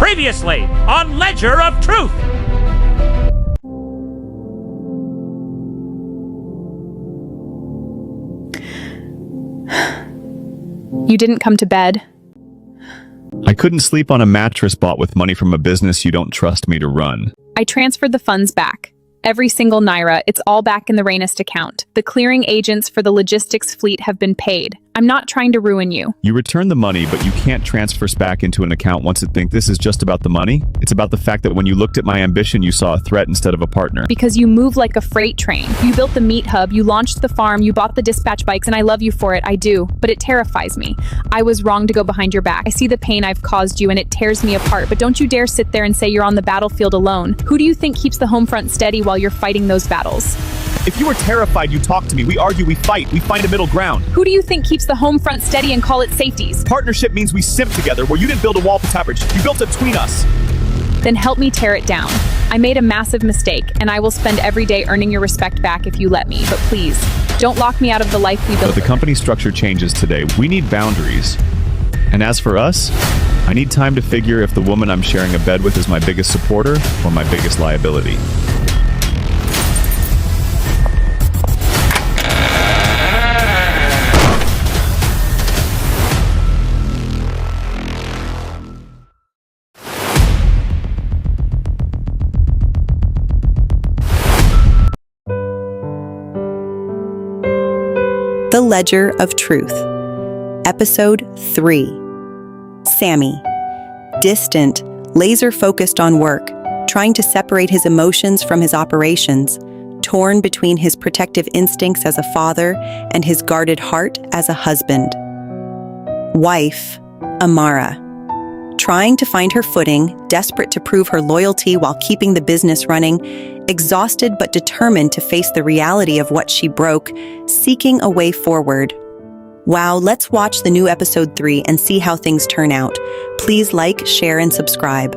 Previously on Ledger of Truth. You didn't come to bed. I couldn't sleep on a mattress bought with money from a business you don't trust me to run. I transferred the funds back. Every single naira, it's all back in the Rainist account. The clearing agents for the logistics fleet have been paid. I'm not trying to ruin you. You return the money, but you can't transfer back into an account once it think this is just about the money. It's about the fact that when you looked at my ambition, you saw a threat instead of a partner. Because you move like a freight train. You built the meat hub, you launched the farm, you bought the dispatch bikes, and I love you for it, I do. But it terrifies me. I was wrong to go behind your back. I see the pain I've caused you, and it tears me apart. But don't you dare sit there and say you're on the battlefield alone. Who do you think keeps the home front steady while you're fighting those battles? If you were terrified, you talk to me. We argue, we fight, we find a middle ground. Who do you think keeps the home front steady and call it safeties? Partnership means we simp together, where you didn't build a wall for average. You built it between us. Then help me tear it down. I made a massive mistake, and I will spend every day earning your respect back if you let me. But please, don't lock me out of the life we built. But the company structure changes today. We need boundaries. And as for us, I need time to figure if the woman I'm sharing a bed with is my biggest supporter or my biggest liability. The Ledger of Truth, Episode 3. Sammy. Distant, laser-focused on work, trying to separate his emotions from his operations, torn between his protective instincts as a father and his guarded heart as a husband. Wife, Amara. Trying to find her footing, desperate to prove her loyalty while keeping the business running, exhausted but determined to face the reality of what she broke, seeking a way forward. Wow, let's watch the new episode 3 and see how things turn out. Please like, share, and subscribe.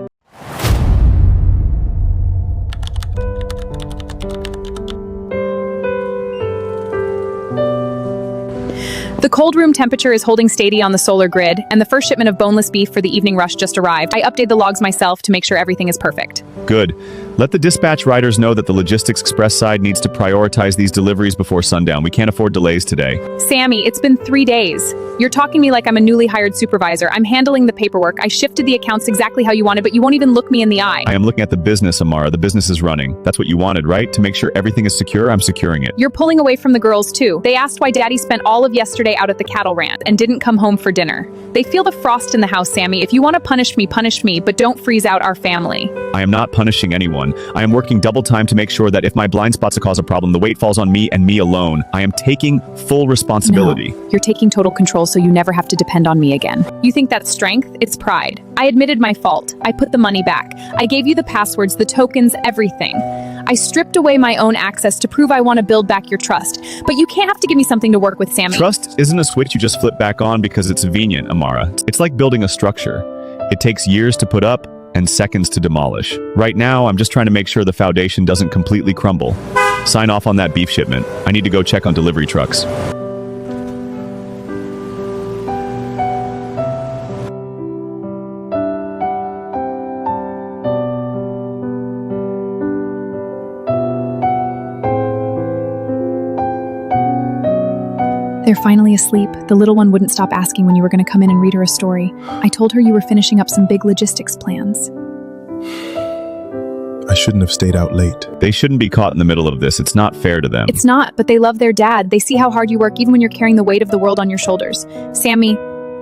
The cold room temperature is holding steady on the solar grid, and the first shipment of boneless beef for the evening rush just arrived. I update the logs myself to make sure everything is perfect. Good. Let the dispatch riders know that the Logistics Express side needs to prioritize these deliveries before sundown. We can't afford delays today. Sammy, it's been 3 days. You're talking to me like I'm a newly hired supervisor. I'm handling the paperwork. I shifted the accounts exactly how you wanted, but you won't even look me in the eye. I am looking at the business, Amara. The business is running. That's what you wanted, right? To make sure everything is secure, I'm securing it. You're pulling away from the girls, too. They asked why Daddy spent all of yesterday out at the cattle ranch and didn't come home for dinner. They feel the frost in the house, Sammy. If you want to punish me, but don't freeze out our family. I am not punishing anyone. I am working double time to make sure that if my blind spots cause a problem, the weight falls on me and me alone. I am taking full responsibility. No, you're taking total control so you never have to depend on me again. You think that's strength? It's pride. I admitted my fault. I put the money back. I gave you the passwords, the tokens, everything. I stripped away my own access to prove I want to build back your trust. But you can't have to give me something to work with, Sammy. Trust isn't a switch you just flip back on because it's convenient, Amara. It's like building a structure. It takes years to put up and seconds to demolish. Right now, I'm just trying to make sure the foundation doesn't completely crumble. Sign off on that beef shipment. I need to go check on delivery trucks. They're finally asleep. The little one wouldn't stop asking when you were going to come in and read her a story. I told her you were finishing up some big logistics plans. I shouldn't have stayed out late. They shouldn't be caught in the middle of this. It's not fair to them. It's not, but they love their dad. They see how hard you work even when you're carrying the weight of the world on your shoulders. Sammy,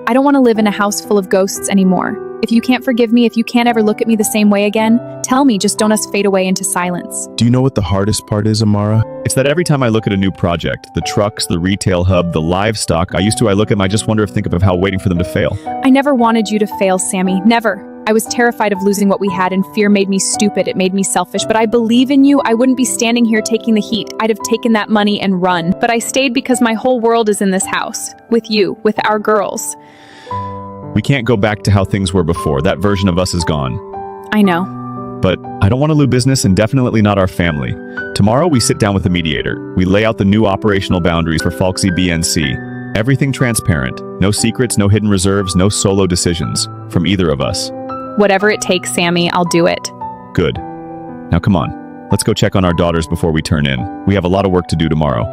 I don't want to live in a house full of ghosts anymore. If you can't forgive me, if you can't ever look at me the same way again, tell me, just don't us fade away into silence. Do you know what the hardest part is, Amara? It's that every time I look at a new project, the trucks, the retail hub, the livestock, I look at them, I just wonder think of how waiting for them to fail. I never wanted you to fail, Sammy. Never. I was terrified of losing what we had, and fear made me stupid. It made me selfish. But I believe in you. I wouldn't be standing here taking the heat. I'd have taken that money and run. But I stayed because my whole world is in this house. With you. With our girls. We can't go back to how things were before. That version of us is gone. I know. But I don't want to lose business, and definitely not our family. Tomorrow we sit down with the mediator. We lay out the new operational boundaries for Falksy BNC. Everything transparent. No secrets, no hidden reserves, no solo decisions from either of us. Whatever it takes, Sammy, I'll do it. Good. Now come on. Let's go check on our daughters before we turn in. We have a lot of work to do tomorrow.